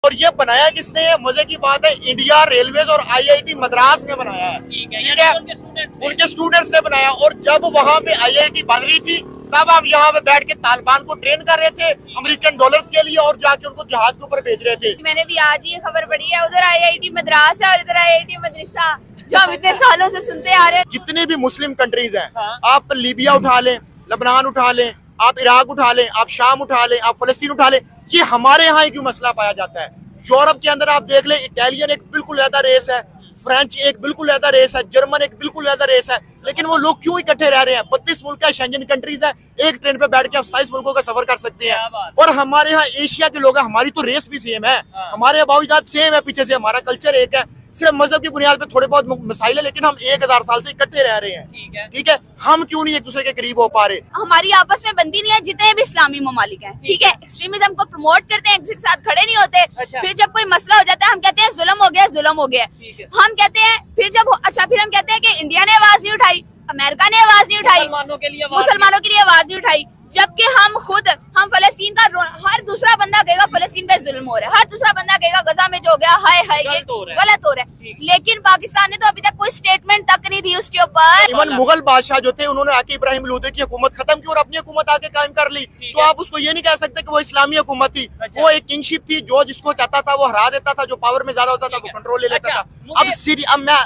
और ये बनाया किसने है? मजे की बात है, इंडिया रेलवेज और आईआईटी मद्रास ने बनाया है। ठीक है, उनके स्टूडेंट्स ने बनाया। और जब वहाँ पे आईआईटी बन रही थी तब हम यहाँ पे बैठ के तालिबान को ट्रेन कर रहे थे अमेरिकन डॉलर्स के लिए और जाके उनको जहाज के ऊपर भेज रहे थे। मैंने भी आज ये खबर पढ़ी है, उधर आईआईटी मद्रास है और इधर आईआईटी मदरसा, जो हम इतने सालों से सुनते आ रहे हैं। जितने भी मुस्लिम कंट्रीज हैं, आप लीबिया उठा लें, लेबनान उठा लें, आप इराक उठा लें, आप शाम उठा लें, आप फलस्तीन उठा लें, ये हमारे यहाँ क्यों मसला पाया जाता है? यूरोप के अंदर आप देख लें, इटालियन एक बिल्कुल अलग रेस है, फ्रेंच एक बिल्कुल अलग रेस है, जर्मन एक बिल्कुल अलग रेस है, लेकिन वो लोग क्यों इकट्ठे रह रहे हैं? 32 मुल्क है, शेंजन कंट्रीज है, एक ट्रेन पे बैठ के आप 27 मुल्कों का सफर कर सकते हैं। और हमारे यहाँ एशिया के लोग हैं, हमारी तो रेस भी सेम है, हमारे बावजूद सेम है, पीछे से हमारा कल्चर एक है, सिर्फ मजहब की बुनियाद पे थोड़े बहुत मसाइल है, लेकिन हम 1000 साल से इकट्ठे रह रहे हैं। ठीक है, हम क्यों नहीं एक दूसरे के करीब हो पा रहे? हमारी आपस में बनती नहीं है, जितने भी इस्लामी ममालिक हैं। ठीक है, एक्सट्रीमिज्म को प्रमोट करते हैं, एक दूसरे के साथ खड़े नहीं होते। फिर जब कोई मसला हो जाता है हम कहते हैं जुल्म हो गया, जुल्म हो गया। हम कहते हैं फिर जब फिर हम कहते हैं कि इंडिया ने आवाज नहीं उठाई, अमेरिका ने आवाज नहीं उठाई, मुसलमानों के लिए आवाज नहीं उठाई, जबकि हम फलस्तीन का हर दूसरा बंदा कहेगा फलस्तीन पे जुल्म हो रहा है, हर दूसरा बंदा कहेगा गजा में जो हो गया हाय हाय ये गलत हो रहा है। लेकिन पाकिस्तान ने तो अभी तक कोई स्टेटमेंट तक नहीं दी उसके ऊपर। इवन मुगल बादशाह जो थे उन्होंने आके इब्राहिम लोधी की हुकूमत खत्म की और अपनी हुकूमत आके कायम कर ली। तो आप उसको ये नहीं कह सकते कि वो इस्लामी हुकूमत थी, वो एक किंगशिप थी, जो जिसको चाहता था वो हरा देता था, जो पावर में ज्यादा होता था वो कंट्रोल ले लेता था। अब मैं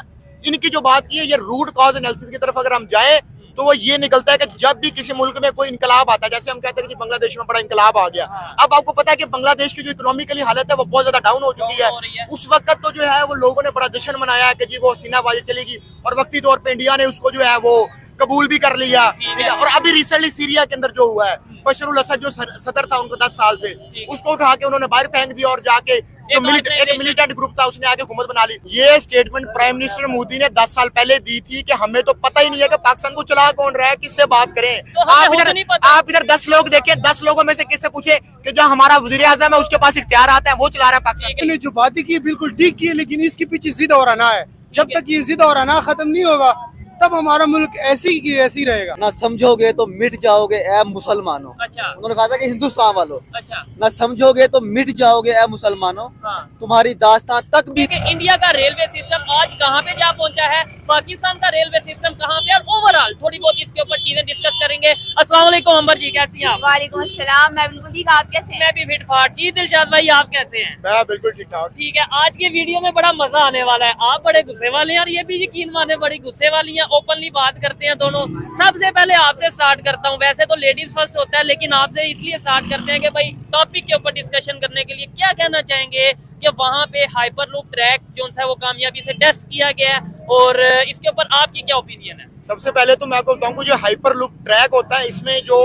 इनकी जो बात की है, ये रूट कॉज एनालिसिस की तरफ अगर हम जाए तो वो ये निकलता है कि जब भी किसी मुल्क में कोई इनकलाब आता है, जैसे हम कहते हैं कि बांग्लादेश में बड़ा इनकलाब आ गया, अब आपको पता है कि बांग्लादेश की जो इकोनॉमिकली हालत है वो बहुत ज्यादा डाउन हो चुकी है। उस वक्त तो जो है वो लोगों ने बड़ा जश्न मनाया कि जी वो हसीनाबाजी चलेगी, और वक्ती तौर पे इंडिया ने उसको जो है वो कबूल भी कर लिया। ठीक है, और अभी रिसेंटली सीरिया के अंदर जो हुआ है, बशर अल-असद जो सदर था उनको 10 साल से, उसको उठा के उन्होंने बाहर फेंक दिया और जाके एक मिलिटेंट ग्रुप था उसने आगे हुकूमत बना ली। ये स्टेटमेंट प्राइम मिनिस्टर मोदी ने 10 साल पहले दी थी कि हमें तो पता ही नहीं है कि पाकिस्तान को चला कौन रहा है, किससे बात करें। तो आप इधर 10 लोग देखें, 10 लोगों में से किससे पूछे कि जो हमारा वजीर आज़म है उसके पास इख्तियार आता है, वो चला रहा है पाकिस्तान। ने जो बातें की बिल्कुल ठीक की है, लेकिन इसके पीछे जिद और आना है। जब तक ये जिद और आना खत्म नहीं होगा तब हमारा मुल्क ऐसी की ऐसी रहेगा। ना समझोगे तो मिट जाओगे ए मुसलमानों। अच्छा। उन्होंने कहा था कि हिंदुस्तान वालों। अच्छा। ना समझोगे तो मिट जाओगे ए मुसलमानों। हाँ। तुम्हारी दास्तान तक भी। इंडिया का रेलवे सिस्टम आज कहाँ पे जा पहुँचा है, पाकिस्तान का रेलवे सिस्टम कहाँ पे, और ओवरऑल थोड़ी बहुत इसके ऊपर चीजें डिस्कस करेंगे। अस्सलाम वालेकुम अंबर जी, कैसी हैं आप? वालेकुम अस्सलाम, मैं बिल्कुल ठीक, आप कैसे हैं? मैं भी फिट फाट। जी दिलशाद भाई आप कैसे हैं? मैं बिल्कुल ठीक ठाक। ठीक है, आज की वीडियो में बड़ा मजा आने वाला है। आप बड़े गुस्से वाले हैं और ये भी यकीन माने बड़ी गुस्से वाली हैं, ओपनली बात करते हैं दोनों। सबसे पहले आपसे स्टार्ट करता हूँ, वैसे तो लेडीज फर्स्ट होता है, लेकिन आपसे इसलिए स्टार्ट करते हैं कि भाई टॉपिक के ऊपर डिस्कशन करने के लिए क्या कहना चाहेंगे कि वहाँ पे हाइपरलूप ट्रैक जो है वो कामयाबी से टेस्ट किया गया है, और इसके ऊपर आपकी क्या ओपिनियन है? सबसे पहले तो मैं आपको बताऊं कि जो हाइपरलूप ट्रैक होता है, इसमें जो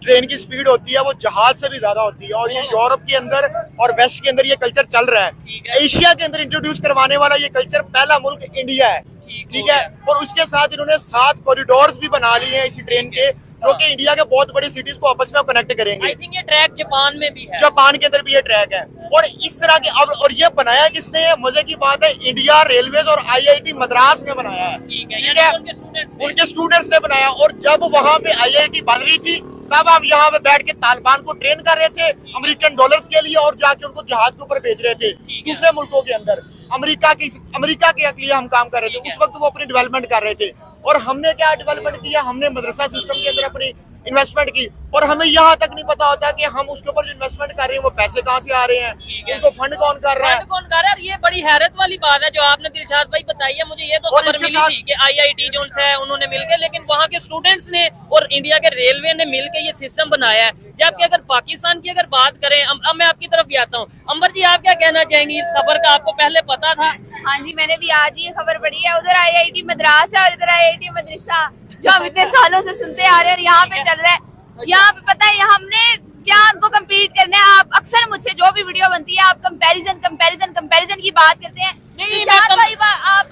ट्रेन की स्पीड होती है वो जहाज से भी ज्यादा होती है, और ये यूरोप के अंदर और वेस्ट के अंदर ये कल्चर चल रहा है। एशिया के अंदर इंट्रोड्यूस करवाने वाला ये कल्चर पहला मुल्क इंडिया है। ठीक है, और उसके साथ इन्होंने 7 कॉरिडोर्स भी बना लिए हैं इसी ट्रेन के, जो कि इंडिया के बहुत बड़ी सिटीज को आपस में कनेक्ट करेंगे। आई थिंक ये ट्रैक जापान में भी है, जापान के अंदर भी ये ट्रैक है। और इस तरह के और ये बनाया किसने है? मजे की बात है, इंडिया रेलवेज और आईआईटी मद्रास ने बनाया है। ठीक है, उनके स्टूडेंट्स ने बनाया। और जब वहाँ पे आईआईटी बन रही थी तब हम यहाँ पे बैठ के तालिबान को ट्रेन कर रहे थे अमेरिकन डॉलर्स के लिए, और जाके उनको जहाज के ऊपर भेज रहे थे दूसरे मुल्कों के अंदर। अमेरिका के लिए हम काम कर रहे थे। उस वक्त वो अपनी डेवलपमेंट कर रहे थे, और हमने क्या डेवलपमेंट किया? हमने मदरसा सिस्टम के अंदर अपनी इन्वेस्टमेंट की, और हमें यहाँ तक नहीं पता होता कि हम उसके ऊपर जो इन्वेस्टमेंट कर रहे हैं वो पैसे कहाँ से आ रहे हैं, उनको फंड कौन कर रहा है। ये बड़ी हैरत वाली बात है जो आपने दिलशाद भाई बताई है। मुझे ये तो खबर मिली थी कि आईआईटी जो है उन्होंने मिलकर, लेकिन वहाँ के स्टूडेंट्स ने और इंडिया के रेलवे ने मिलकर ये सिस्टम बनाया है। जबकि अगर पाकिस्तान की अगर बात करें, अब मैं आपकी तरफ भी आता हूँ। अंबर जी आप क्या कहना चाहेंगी? इस खबर का आपको पहले पता था? हाँ जी, मैंने भी आज ये खबर पढ़ी है, उधर आईआईटी मद्रास है और इधर आईआईटी मदरसा, जो हम इतने सालों से सुनते आ रहे हैं, और यहाँ पे चल रहा है। यहाँ पे पता है हमने क्या उनको कम्पीट करना है। आप अक्सर मुझसे जो भी वीडियो बनती है आप कंपैरिजन की बात करते हैं। भाई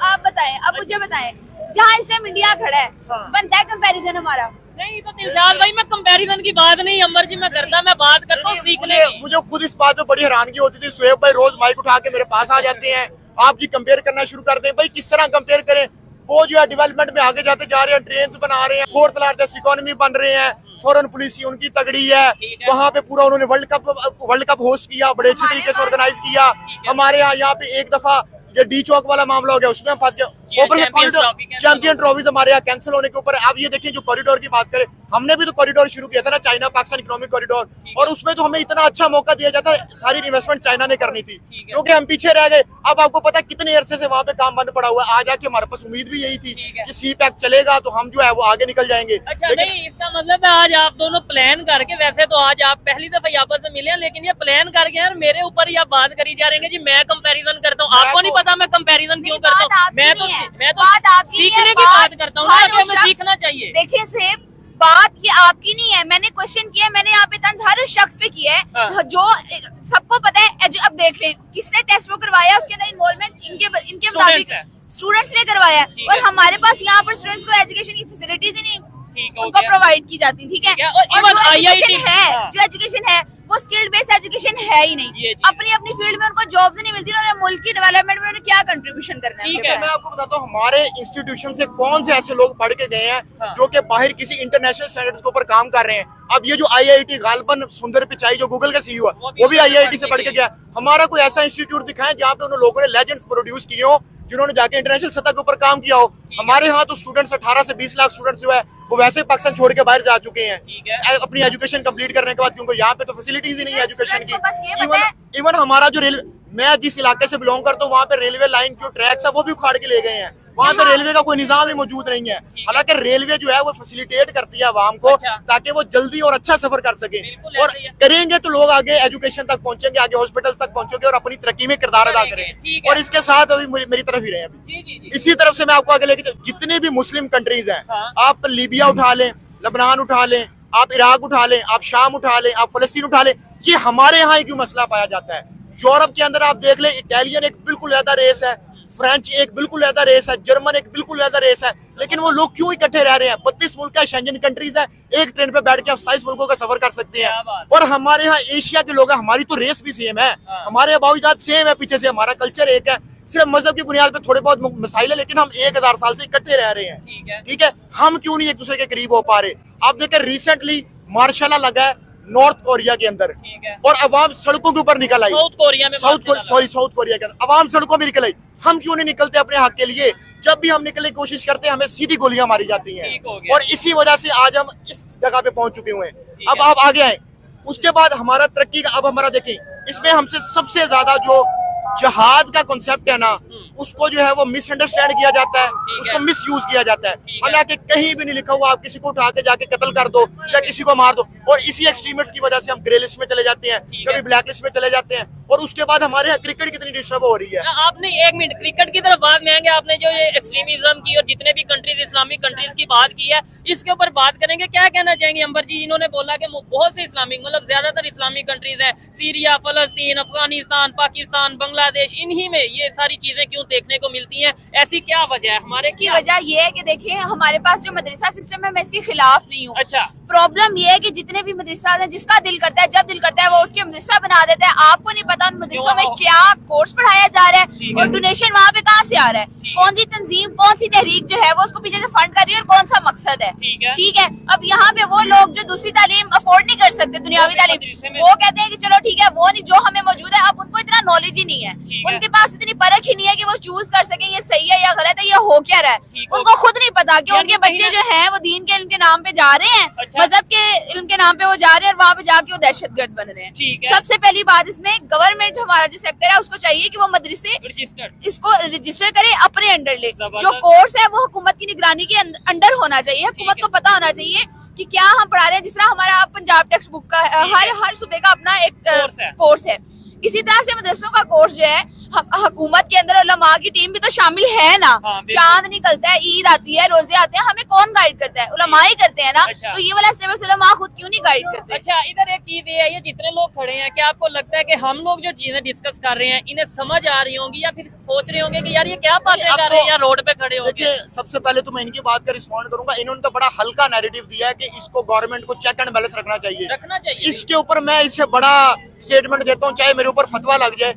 आप बताएं, अब मुझे बताएं, जहाँ इस टाइम इंडिया खड़ा है बनता है कंपैरिजन हमारा? नहीं तो दिलशाद भाई मैं कंपैरिजन की बात नहीं अंबर जी मैं करता, मैं बात करता हूँ सीखने की। मुझे खुद इस बात में बड़ी हैरानगी होती थी। शुएब भाई रोज माइक उठा के मेरे पास आ जाते हैं, आप जी कंपेयर करना शुरू कर दें। भाई किस तरह कंपेयर करें? वो जो है डेवलपमेंट में आगे जाते जा रहे हैं, ट्रेन बना रहे हैं, 4th लार्जेस्ट इकोनॉमी बन रहे हैं, फॉरेन पॉलिसी उनकी तगड़ी है, वहाँ पे पूरा उन्होंने वर्ल्ड कप होस्ट किया, बड़े अच्छे तरीके से ऑर्गेनाइज किया। हमारे यहाँ पे एक दफा ये डी चौक वाला मामला हो गया, उसमें हम फंस गए। ऊपर से कॉरिडोर चैंपियन ट्रॉफीज हमारे यहाँ कैंसिल होने के ऊपर। अब ये देखिए जो कॉरिडोर की बात करें, हमने भी तो कॉरिडोर शुरू किया था ना, चाइना पाकिस्तान इकोनॉमिक कॉरिडोर, और उसमें तो हमें इतना अच्छा मौका दिया जाता है, सारी इन्वेस्टमेंट चाइना ने करनी थी, क्योंकि हम पीछे रह गए। अब आपको पता है कितने अरसे से वहाँ पे काम बंद पड़ा हुआ है। आज आके हमारे पास उम्मीद भी यही थी कि सी पैक चलेगा तो हम जो है वो आगे निकल जाएंगे। अच्छा, नहीं, इसका मतलब है आज आप दोनों प्लान करके, वैसे तो आज आप पहली दफा आपस में मिले हैं, लेकिन ये प्लान करके यार मेरे ऊपर ही आप बात करी जा रहे हैं जी मैं कंपैरिजन करता हूँ। आपको नहीं पता मैं कंपैरिजन क्यों करता हूँ? मैं तो सीखने की बात करता हूँ, हमें सीखना चाहिए। देखिए सुहेब, बात ये आपकी नहीं है, मैंने क्वेश्चन किया है, मैंने यहाँ पे तंज हर उस शख्स पे किया है जो सबको पता है। अब देख लें किसने टेस्ट वो करवाया, उसके अंदर इन्वॉल्वमेंट इनके मुताबिक स्टूडेंट्स ने करवाया, और हमारे पास यहाँ पर स्टूडेंट्स को एजुकेशन की फैसिलिटीज ही नहीं उनको प्रोवाइड की जाती, ठीक है। और जो एजुकेशन है, जो एजुकेशन है वो स्किल बेस्ड एजुकेशन है ही नहीं। अपनी अपनी फील्ड में उनको जॉब्स नहीं मिलती, और मुल्क की डेवलपमेंट में उन्हें क्या कंट्रीब्यूशन करना है। मैं आपको बताता हूँ हमारे इंस्टीट्यूशन से कौन से ऐसे लोग पढ़ के गए हैं जो कि बाहर किसी इंटरनेशनल स्टैंडर्ड्स के ऊपर काम कर रहे हैं। अब ये जो IIT गालबन सुंदर पिचाई जो गूगल का CEO है, वो भी IIT से पढ़ के गया। हमारा कोई ऐसा इंस्टीट्यूट दिखाएं जहाँ पे उन लोगों ने लेजेंड्स प्रोड्यूस किए हो, जिन्होंने जाके इंटरनेशनल सतह के ऊपर काम किया हो। हमारे यहाँ तो स्टूडेंट्स 18 से 20 लाख स्टूडेंट्स जो है वो वैसे पाकिस्तान छोड़ के बाहर जा चुके हैं अपनी एजुकेशन कंप्लीट करने के बाद, क्योंकि यहाँ पे तो फैसिलिटीज ही नहीं है एजुकेशन की। इवन हमारा जो रेलवे, मैं जिस इलाके से बिलोंग करता हूँ वहाँ पे रेलवे लाइन जो ट्रैक्स है वो भी उखाड़ के ले गए हैं। वहाँ पे रेलवे का कोई निजाम ही मौजूद नहीं है। हालांकि रेलवे जो है वो फैसिलिटेट करती है आवाम को ताकि वो जल्दी और अच्छा सफर कर सके, और करेंगे तो लोग आगे एजुकेशन तक पहुंचेंगे, आगे हॉस्पिटल तक पहुंचेंगे और अपनी तरक्की में किरदार अदा करेंगे। और इसके साथ अभी मेरी तरफ ही रहे, अभी इसी तरफ से मैं आपको आगे लेके जितने भी मुस्लिम कंट्रीज हैं, आप लीबिया उठा लें, लबनान उठा लें, आप इराक उठा लें, आप शाम उठा लें, आप फलस्तीन उठा लें, ये हमारे यहाँ क्यों मसला पाया जाता है। यूरोप के अंदर आप देख लें, इटालियन एक बिल्कुल अलग रेस है, फ्रेंच एक बिल्कुल अलग रेस है, जर्मन एक बिल्कुल अलग रेस है, लेकिन वो लोग क्यों इकट्ठे रह रहे हैं। 32 मुल्क का शेंजन कंट्रीज है, एक ट्रेन पे बैठ के आप 27 मुल्कों का सफर कर सकते हैं। और हमारे यहाँ एशिया के लोग हैं, हमारी तो रेस भी सेम है, हमारे अबाउजात सेम है, पीछे से हमारा कल्चर एक है, सिर्फ मजहब की बुनियाद पे थोड़े बहुत मसाइल है, लेकिन हम 1000 साल से इकट्ठे रह रहे हैं। ठीक है, हम क्यों नहीं एक दूसरे के करीब हो पा रहे। आप देखें रिसेंटली मार्शल लॉ लगा है नॉर्थ कोरिया के अंदर, और अवाम सड़कों के ऊपर निकल आई। साउथ कोरिया के अंदर अवाम सड़कों में निकल आई। हम क्यों नहीं निकलते अपने हक के लिए? जब भी हम निकलने की कोशिश करते हैं हमें सीधी गोलियां मारी जाती हैं, और इसी वजह से आज हम इस जगह पे पहुंच चुके हुए हैं। अब आप आगे आए, उसके बाद हमारा तरक्की का, अब हमारा देखें, इसमें हमसे सबसे ज्यादा जो जहाद का कॉन्सेप्ट है ना, उसको जो है वो मिसअंडरस्टैंड किया जाता है, उसको मिसयूज किया जाता है। हालांकि कहीं भी नहीं लिखा हुआ आप किसी को उठा के जाके कत्ल कर दो या किसी को मार दो, और इसी एक्सट्रीमिस्ट की वजह से हम ग्रे लिस्ट में चले जाते हैं, कभी ब्लैक लिस्ट में चले जाते हैं, और उसके बाद हमारे यहाँ क्रिकेट कितनी डिस्टर्ब हो रही है। आपने 1 मिनट क्रिकेट की तरफ बात में आएंगे, आपने जो ये एक्सट्रीमिज्म की और जितने भी कंट्रीज इस्लामिक कंट्रीज की बात की है, इसके ऊपर बात करेंगे। क्या कहना चाहेंगे अंबर जी? इन्होंने बोला कि बहुत से इस्लामिक, मतलब ज्यादातर इस्लामिक कंट्रीज हैं, सीरिया, फलस्तीन, अफगानिस्तान, पाकिस्तान, बांग्लादेश, इन्हीं में ये सारी चीजें क्यों देखने को मिलती हैं? ऐसी क्या वजह है? हमारे इसकी वजह ये है कि देखिए हमारे पास जो मदरसा सिस्टम है, मैं इसके खिलाफ नहीं हूँ। अच्छा, प्रॉब्लम ये है कि जितने भी मदरसा है, जिसका दिल करता है, जब दिल करता है वो उठ के मदरसा बना देता है। आपको नहीं पता उन मदरसों में क्या कोर्स पढ़ाया जा रहा है, और डोनेशन वहाँ पे कहाँ से आ रहा है, कौन सी तंजीम, कौन सी तहरीक जो है वो उसको पीछे से फंड कर रही है, और कौन सा मकसद है। ठीक है, अब यहाँ पे वो लोग जो दूसरी तालीम अफोर्ड नहीं कर सकते, दुनियावी तालीम, वो कहते हैं कि चलो ठीक है, वो नहीं जो हमें मौजूद है। अब उनको इतना नॉलेज ही नहीं है, उनके पास इतनी परख ही नहीं है कि वो चूज कर सके ये सही है या गलत है, ये हो क्या रहा है। उनको खुद नहीं पता कि उनके बच्चे जो हैं वो दीन के इल्म के नाम पे जा रहे हैं, मजहब के इल्म के नाम पे वो जा रहे हैं, और वहाँ पे जाके वो दहशतगर्द बन रहे हैं। सबसे पहली बात, इसमें गवर्नमेंट हमारा जो सेक्टर है उसको चाहिए कि वो मदरसे इसको रजिस्टर करे, अपने अंडर ले। जो कोर्स है वो हुकूमत की निगरानी के अंडर होना चाहिए। हुकूमत को पता होना चाहिए कि क्या हम पढ़ा रहे हैं। जिस तरह हमारा पंजाब टेक्स्ट बुक का हर सूबे का अपना एक कोर्स है, इसी तरह से मदरसों का कोर्स जो है हुकूमत के अंदर उलमा की टीम भी तो शामिल है ना। चांद निकलता है, ईद आती है, रोजे आते हैं, हमें कौन गाइड करता है? उलमा ही करते हैं ना। तो ये वाला सिलेबस उलमा खुद क्यों नहीं गाइड करते? अच्छा, इधर एक चीज ये है, ये जितने लोग खड़े हैं, क्या आपको लगता है कि हम लोग जो चीजें डिस्कस कर रहे हैं इन्हें समझ आ रही होंगी, या फिर सोच रहे होंगे कि यार ये क्या बातें कर रहे हैं, या रोड पे खड़े होंगे? देखिए, सबसे पहले तो मैं इनकी बात का रिस्पॉन्ड करूंगा। इन्होंने तो बड़ा हल्का नैरेटिव दिया है कि इसको गवर्नमेंट को चेक एंड बैलेंस रखना चाहिए। इसके ऊपर मैं इससे बड़ा स्टेटमेंट देता हूँ, चाहे मेरे ऊपर फतवा लग जाए,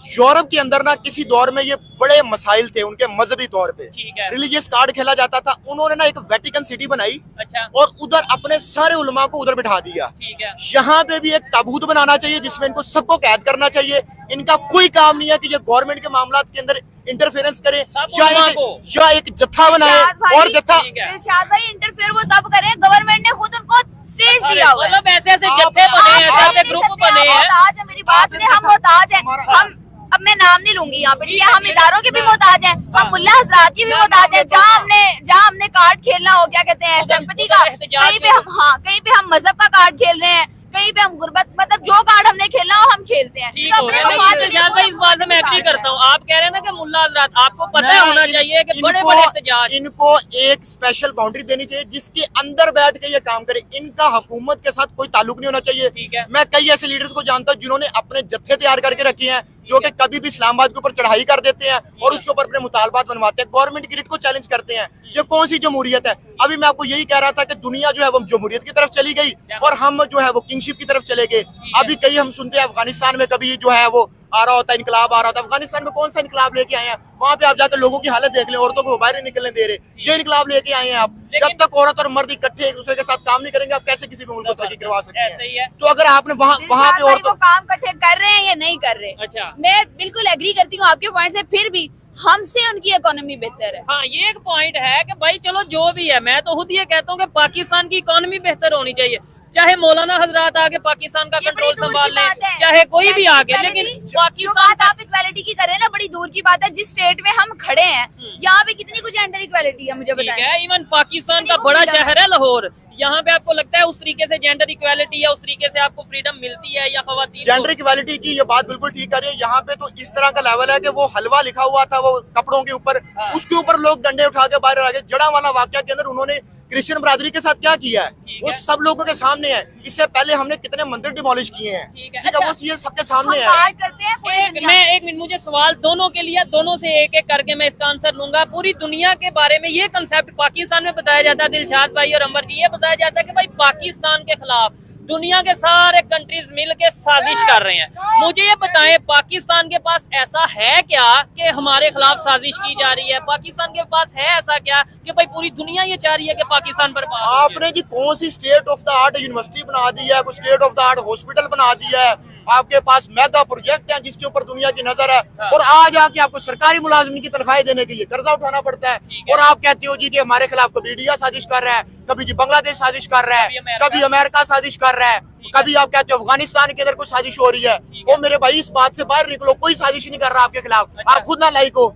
यूरोप के अंदर ना किसी दौर में ये बड़े मसाइल थे उनके मजहबी तौर पे, ठीक है। रिलीजियस कार्ड खेला जाता था। उन्होंने ना एक वेटिकन सिटी बनाई अच्छा, और उधर अपने सारे उलमा को उधर बिठा दिया। ठीक है। यहाँ पे भी एक ताबूत बनाना चाहिए जिसमें इनको सबको कैद करना चाहिए। इनका कोई काम नहीं है कि ये गवर्नमेंट के मामलात के अंदर इंटरफेरेंस करे सब या उलमा एक, को। या एक जत्था बनाए और जत्था। ठीक है। दिलशाद भाई इंटरफेयर वो तब करें, गवर्नमेंट ने खुद उनको स्टेज दिया हुआ है। मतलब ऐसे ऐसे आप- जत्थे बने हैं, आप- ऐसे ऐसे ग्रुप बने हैं। मोहताज है, मेरी बात सुने, हम मोहताज हैं। हम अब मैं नाम नहीं लूंगी यहाँ पे, ठीक है। हम इदारों के भी मोहताज हैं, हम मुल्ला हजरात की भी मोहताज हैं। जहाँ हमने कार्ड खेलना हो, क्या कहते हैं, सिंपैथी का, कहीं पे हम, हाँ, कहीं पे हम मजहब का कार्ड खेल रहे हैं, कहीं पे हम गुर्बत, मतलब जो कार्ड हमने खेलना हो हम खेलते हैं। ठीक हो गया। इल्तिजाज भाई इस बात से मैं एग्री करता हूँ। आप कह रहे हैं ना कि मुल्ला हजरात, आपको पता होना चाहिए कि बड़े बड़े एहतजाज, इनको एक स्पेशल बाउंड्री देनी चाहिए जिसके अंदर बैठ के ये काम करे। इनका हुकूमत के साथ कोई ताल्लुक नहीं होना चाहिए। ठीक है। मैं कई ऐसे लीडर्स को जानता हूँ जिन्होंने अपने जत्थे तैयार करके रखे हैं, जो कि कभी भी इस्लामाबाद के ऊपर चढ़ाई कर देते हैं और उसके ऊपर अपने मुतालबात बनवाते हैं, गवर्नमेंट की रिट को चैलेंज करते हैं। ये कौन सी जमहूरियत है? अभी मैं आपको यही कह रहा था कि दुनिया जो है वो जमहूरियत की तरफ चली गई और हम जो है वो किंगशिप की तरफ चले गए। अभी कई हम सुनते हैं अफगानिस्तान में कभी जो है वो आ रहा होता है, इनकलाब आ रहा होता है। अफगानिस्तान में कौन सा इनकलाब लेके आए हैं? वहाँ पे आप जाकर लोगों की हालत देख लें, औरतों को बाहर नहीं निकलने दे रहे। ये इनकलाब लेके आए हैं आप। जब तक औरत और मर्द इकट्ठे एक दूसरे के साथ काम नहीं करेंगे, आप कैसे किसी भी मुल्क को तरक्की करवा सकते ऐसे ही है। हैं? तो अगर आपने वहाँ पे दिलशाद भाई औरतों वो काम इकट्ठे कर रहे हैं या नहीं कर रहे? अच्छा। मैं बिल्कुल एग्री करती हूँ आपके पॉइंट से, फिर भी हमसे उनकी इकोनॉमी बेहतर है। हाँ, ये एक पॉइंट है कि भाई चलो जो भी है, मैं तो खुद ये कहता हूँ कि पाकिस्तान की इकोनॉमी बेहतर होनी चाहिए। चाहे मौलाना हजरात आके पाकिस्तान का ये बड़ी कंट्रोल दूर की संभाल ले, बात है। चाहे कोई भी आके, लेकिन जो पाकिस्तान बात आप इक्वालिटी की कर रहे हैं ना, बड़ी दूर की बात है। जिस स्टेट में हम खड़े हैं यहाँ पे कितनी कुछ जेंडर इक्वालिटी है, मुझे ठीक बताएं। है। इवन पाकिस्तान कितनी का वो बड़ा freedom शहर है लाहौर, यहाँ पे आपको लगता है उस तरीके से जेंडर इक्वालिटी या उस तरीके से आपको फ्रीडम मिलती है या खवातीन को? जेंडर इक्वालिटी की ये बात बिल्कुल ठीक कर रही है। यहाँ पे तो इस तरह का लेवल है कि वो हलवा लिखा हुआ था वो कपड़ों के ऊपर, हाँ। उसके ऊपर लोग डंडे उठा के बाहर आ गए। जड़ा वाला वाकया के अंदर उन्होंने क्रिश्चियन बरादरी के साथ क्या किया है वो है। सब लोगों के सामने है। इससे पहले हमने कितने मंदिर डिमोलिश किए हैं, ठीक है। ठीक है, वो अच्छा। चीजें सबके सामने है। हम बात करते हैं पूरी दुनिया मैं एक मिनट, मुझे सवाल दोनों के लिए, दोनों से एक एक करके मैं इसका आंसर लूंगा। पूरी दुनिया के बारे में ये कंसेप्ट पाकिस्तान में बताया जाता है, दिलशाद भाई और अंबर जी, ये बताया जाता है कि भाई पाकिस्तान के खिलाफ दुनिया के सारे कंट्रीज मिल के साजिश कर रहे हैं। मुझे ये बताएं, पाकिस्तान के पास ऐसा है क्या कि हमारे खिलाफ साजिश की जा रही है? पाकिस्तान के पास है ऐसा क्या कि भाई पूरी दुनिया ये चाह रही है कि पाकिस्तान पर आपने जी कौन सी state of the art university बना दी है, कोई state of the art hospital बना दिया है, आपके पास मेगा प्रोजेक्ट है जिसके ऊपर दुनिया की नजर है, और आज आके आपको सरकारी मुलाजिम की तनख्वाही देने के लिए कर्जा उठाना पड़ता है। और आप कहते हो जी कि हमारे खिलाफ कभी इंडिया साजिश कर रहा है, कभी जी बांग्लादेश साजिश कर रहा है, कभी अमेरिका साजिश कर रहा है, कभी आप कहते हो अफगानिस्तान के अंदर कुछ साजिश हो रही है। वो मेरे भाई इस बात से बाहर निकलो, कोई साजिश नहीं कर रहा आपके खिलाफ, आप खुद ना लाइक हो,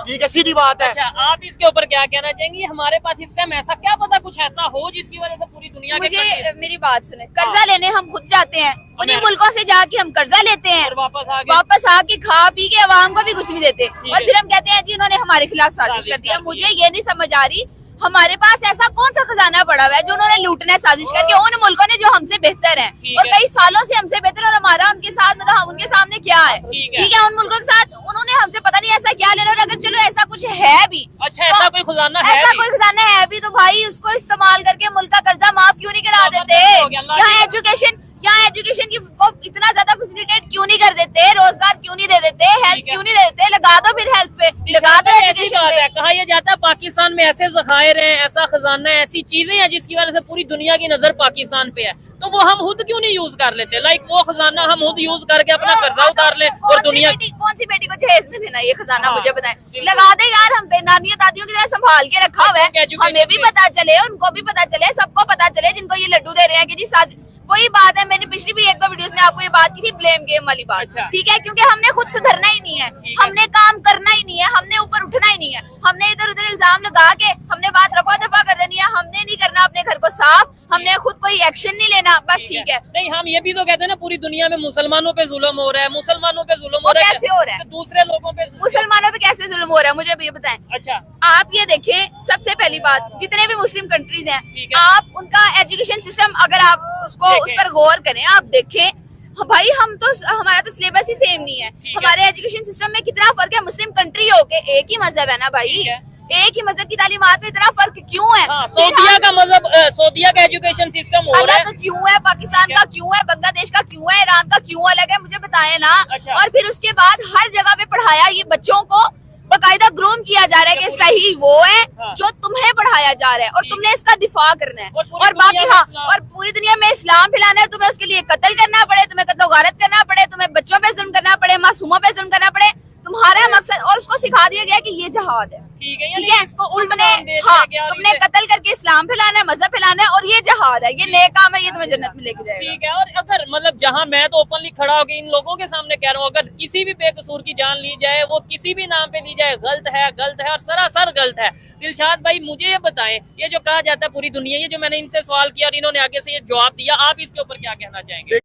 ठीक है, सीधी बात है। अच्छा, आप इसके ऊपर क्या कहना चाहेंगे? हमारे पास इस टाइम ऐसा क्या पता कुछ ऐसा हो जिसकी वजह से पूरी दुनिया के मुझे मेरी बात सुने, कर्जा लेने हम खुद जाते हैं, उन्हीं मुल्कों से जाके हम कर्जा लेते हैं, वापस आके खा पी के अवाम को भी कुछ नहीं देते, और फिर हम कहते हैं कि इन्होंने हमारे खिलाफ साजिश कर दिया। मुझे ये नहीं समझ आ रही हमारे पास ऐसा कौन सा खजाना पड़ा हुआ है जो उन्होंने लूटना है साजिश करके उन मुल्कों ने जो हमसे बेहतर हैं और कई सालों से हमसे बेहतर, और हमारा उनके साथ मतलब हम उनके सामने क्या है, ठीक है, उन मुल्कों के साथ उन्होंने हमसे पता नहीं ऐसा क्या लेना। और अगर चलो ऐसा कुछ है भी, अच्छा ऐसा कोई खजाना है, ऐसा कोई खजाना है भी, तो भाई उसको इस्तेमाल करके मुल्क का कर्जा माफ क्यों नहीं करा देते? यहाँ एजुकेशन की को इतना ज्यादा फैसिलिटेट क्यों नहीं कर देते? रोजगार क्यों नहीं दे देते? हेल्थ क्यों नहीं दे देते? लगा दो फिर हेल्थ पे, लगा दो एजुकेशन पे। कहा यह जाता है पाकिस्तान में ऐसे जखायर हैं, ऐसा खजाना है, ऐसी चीजें हैं जिसकी वजह से पूरी दुनिया की नजर पाकिस्तान पे है, तो वो हम खुद क्यों नहीं यूज कर लेते? लाइक वो खजाना हम खुद यूज करके अपना कर्जा उतार ले और दुनिया कौन सी बेटी को जहेज में देना ये खजाना? मुझे बताएं, लगा दे यार, हम पे नानियों दादियों की तरह संभाल के रखा हुआ है, हमें भी पता चले, उनको भी पता चले, सबको पता चले जिनको ये लड्डू दे रहे हैं कि जी साज। वही बात है, मैंने पिछली भी एक दो वीडियोस में आपको ये बात की थी, ब्लेम गेम वाली बात, ठीक है, क्योंकि हमने खुद सुधरना ही नहीं है, हमने काम करना ही नहीं है, हमने ऊपर उठना ही नहीं है, हमने इधर उधर इल्जाम लगा के हमने बात रफा दफा कर देनी है, हमने नहीं करना अपने घर को साफ, हमने खुद कोई एक्शन नहीं लेना, बस ठीक है। नहीं, हम ये भी तो कहते हैं ना पूरी दुनिया में मुसलमानों पे जुल्म हो रहा है, मुसलमानों पे जुल्म हो रहा है, कैसे हो रहा है? तो दूसरे लोगों पे मुसलमानों पे कैसे जुल्म हो रहा है, मुझे भी ये बताएं। अच्छा, आप ये देखें, सबसे पहली बात, जितने भी मुस्लिम कंट्रीज हैं, आप उनका एजुकेशन सिस्टम अगर आप उसको उस पर गौर करें, आप देखें, भाई हम तो हमारा तो सिलेबस ही सेम नहीं है, हमारे एजुकेशन सिस्टम में कितना फर्क है। मुस्लिम कंट्री होके एक ही मजहब है ना भाई, एक ही मजहब की तालीमात में इतना फर्क क्यों है? सऊदीया का मजहब, सऊदीया का एजुकेशन सिस्टम हो रहा है, क्यों है? पाकिस्तान का क्यों है? बांग्लादेश का क्यों है? ईरान का क्यों अलग है? मुझे बताएं ना। अच्छा। और फिर उसके बाद हर जगह बच्चों को बकायदा ग्रूम किया जा रहा है कि सही वो है जो तुम्हें पढ़ाया जा रहा है और तुमने इसका दिफा करना है और बाकी हाँ और पूरी दुनिया में इस्लाम फैलाना है। तुम्हें उसके लिए कत्ल करना पड़े, तुम्हें कत्ल गारत करना पड़े, तुम्हें बच्चों पे जुल्म करना पड़े, मासूमों पे जुल्म करना पड़े, तुम्हारा मकसद, और उसको सिखा दिया गया कि ये जहाद है। ठीक है, ठीक है, तुमने कत्ल करके इस्लाम फैलाना है, मजहब फैलाना है और ये जहाद है, ये नेक काम है, ये तुम्हें जन्नत में लेके जाएगा। ठीक है, और अगर मतलब जहां मैं तो ओपनली खड़ा होकर इन लोगों के सामने कह रहा हूँ, अगर किसी भी बेकसूर की जान ली जाए, वो किसी भी नाम पे ली जाए, गलत है और सरासर गलत है। दिलशाद भाई मुझे ये बताएं, ये जो कहा जाता है पूरी दुनिया, ये जो मैंने इनसे सवाल किया और इन्होंने आगे से ये जवाब दिया, आप इसके ऊपर क्या कहना चाहेंगे?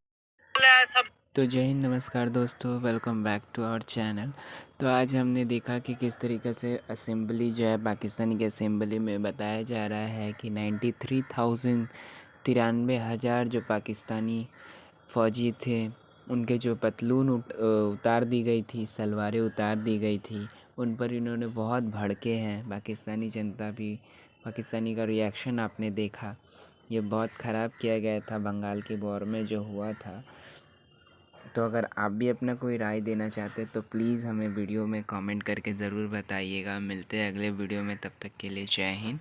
तो जय हिंद, नमस्कार दोस्तों, welcome back to our channel. तो आज हमने देखा कि किस तरीके से असेंबली जो है पाकिस्तान की असेंबली में बताया जा रहा है कि 93,000 जो पाकिस्तानी फ़ौजी थे उनके जो पतलून उतार दी गई थी, सलवारें उतार दी गई थी, उन पर इन्होंने बहुत भड़के हैं। पाकिस्तानी जनता भी, पाकिस्तानी का रिएक्शन आपने देखा, ये बहुत ख़राब किया गया था बंगाल की वॉर में जो हुआ था। तो अगर आप भी अपना कोई राय देना चाहते तो प्लीज़ हमें वीडियो में कमेंट करके ज़रूर बताइएगा। मिलते हैं अगले वीडियो में, तब तक के लिए जय हिंद।